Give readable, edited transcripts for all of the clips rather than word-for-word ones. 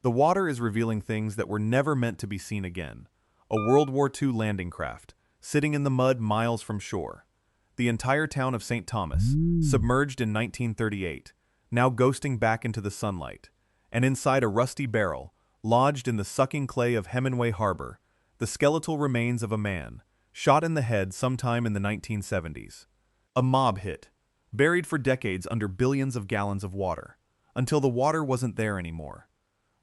The water is revealing things that were never meant to be seen again. A World War II landing craft, sitting in the mud miles from shore. The entire town of St. Thomas, submerged in 1938, now ghosting back into the sunlight. And inside a rusty barrel, lodged in the sucking clay of Hemingway Harbor, the skeletal remains of a man, shot in the head sometime in the 1970s. A mob hit, buried for decades under billions of gallons of water, until the water wasn't there anymore.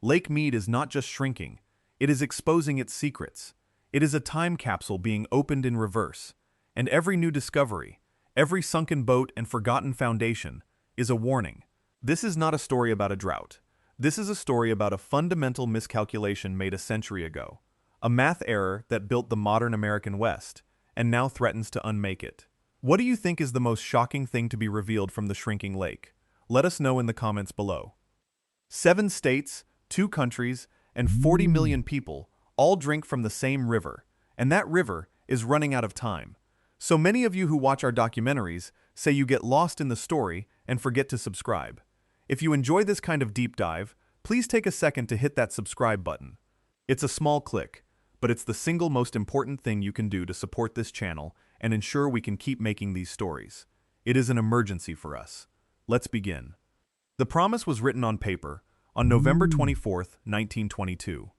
Lake Mead is not just shrinking, it is exposing its secrets. It is a time capsule being opened in reverse, and every new discovery, every sunken boat and forgotten foundation, is a warning. This is not a story about a drought. This is a story about a fundamental miscalculation made a century ago. A math error that built the modern American West, and now threatens to unmake it. What do you think is the most shocking thing to be revealed from the shrinking lake? Let us know in the comments below. 7 states, 2 countries, and 40 million people all drink from the same river, and that river is running out of time. So many of you who watch our documentaries say you get lost in the story and forget to subscribe. If you enjoy this kind of deep dive, please take a second to hit that subscribe button. It's a small click, but it's the single most important thing you can do to support this channel and ensure we can keep making these stories. It is an emergency for us. Let's begin. The promise was written on paper on November 24, 1922.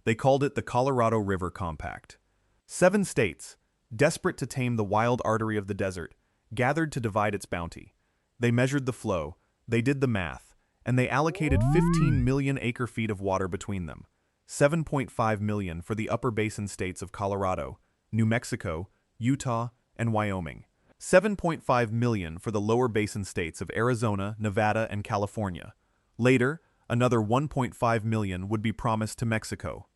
They called it the Colorado River Compact. 7 states, desperate to tame the wild artery of the desert, gathered to divide its bounty. They measured the flow, they did the math, and they allocated 15 million acre-feet of water between them. 7.5 million for the upper basin states of Colorado, New Mexico, Utah, and Wyoming. 7.5 million for the lower basin states of Arizona, Nevada, and California. Later, another 1.5 million would be promised to Mexico.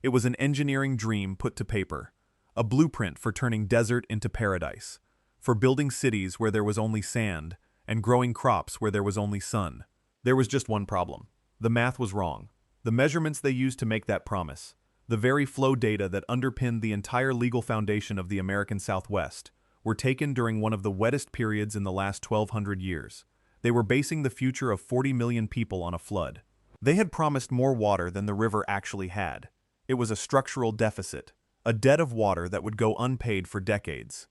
It was an engineering dream put to paper, a blueprint for turning desert into paradise, for building cities where there was only sand, and growing crops where there was only sun. There was just one problem. The math was wrong. The measurements they used to make that promise, the very flow data that underpinned the entire legal foundation of the American Southwest, were taken during one of the wettest periods in the last 1,200 years. They were basing the future of 40 million people on a flood. They had promised more water than the river actually had. It was a structural deficit, a debt of water that would go unpaid for decades.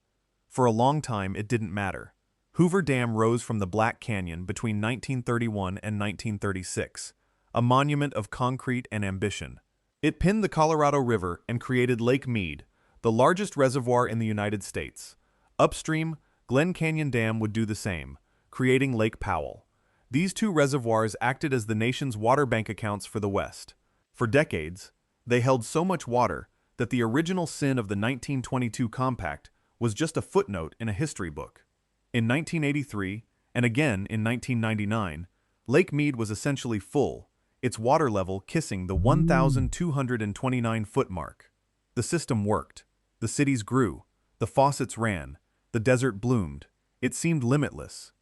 For a long time, it didn't matter. Hoover Dam rose from the Black Canyon between 1931 and 1936, a monument of concrete and ambition. It pinned the Colorado River and created Lake Mead, the largest reservoir in the United States. Upstream, Glen Canyon Dam would do the same, creating Lake Powell. These 2 reservoirs acted as the nation's water bank accounts for the West. For decades, they held so much water that the original sin of the 1922 Compact was just a footnote in a history book. In 1983, and again in 1999, Lake Mead was essentially full, its water level kissing the 1,229-foot mark. The system worked. The cities grew. The faucets ran. The desert bloomed. It seemed limitless.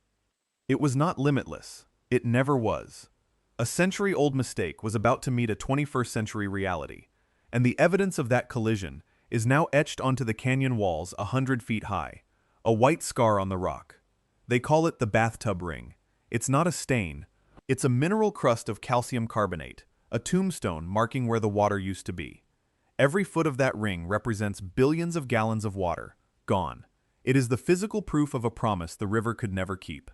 It was not limitless. It never was. A century-old mistake was about to meet a 21st-century reality, and the evidence of that collision is now etched onto the canyon walls 100 feet high, a white scar on the rock. They call it the bathtub ring. It's not a stain. It's a mineral crust of calcium carbonate, a tombstone marking where the water used to be. Every foot of that ring represents billions of gallons of water, gone. It is the physical proof of a promise the river could never keep.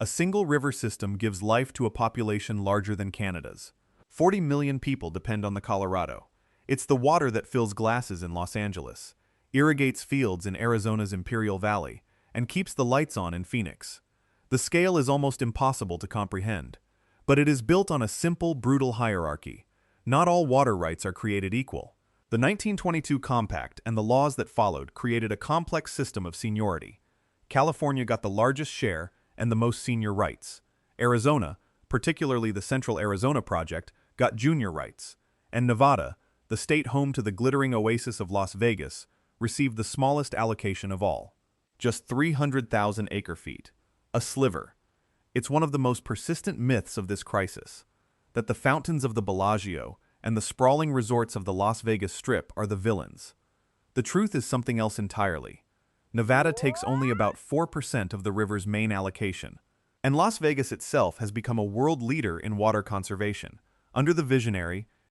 A single river system gives life to a population larger than Canada's. 40 million people depend on the Colorado. It's the water that fills glasses in Los Angeles, irrigates fields in Arizona's Imperial Valley, and keeps the lights on in Phoenix. The scale is almost impossible to comprehend, but it is built on a simple, brutal hierarchy. Not all water rights are created equal. The 1922 Compact and the laws that followed created a complex system of seniority. California got the largest share and the most senior rights. Arizona, particularly the Central Arizona Project, got junior rights. And Nevada, the state home to the glittering oasis of Las Vegas, received the smallest allocation of all. Just 300,000 acre-feet. A sliver. It's one of the most persistent myths of this crisis, that the fountains of the Bellagio and the sprawling resorts of the Las Vegas Strip are the villains. The truth is something else entirely. Nevada takes only about 4% of the river's main allocation, and Las Vegas itself has become a world leader in water conservation, Under the visionary,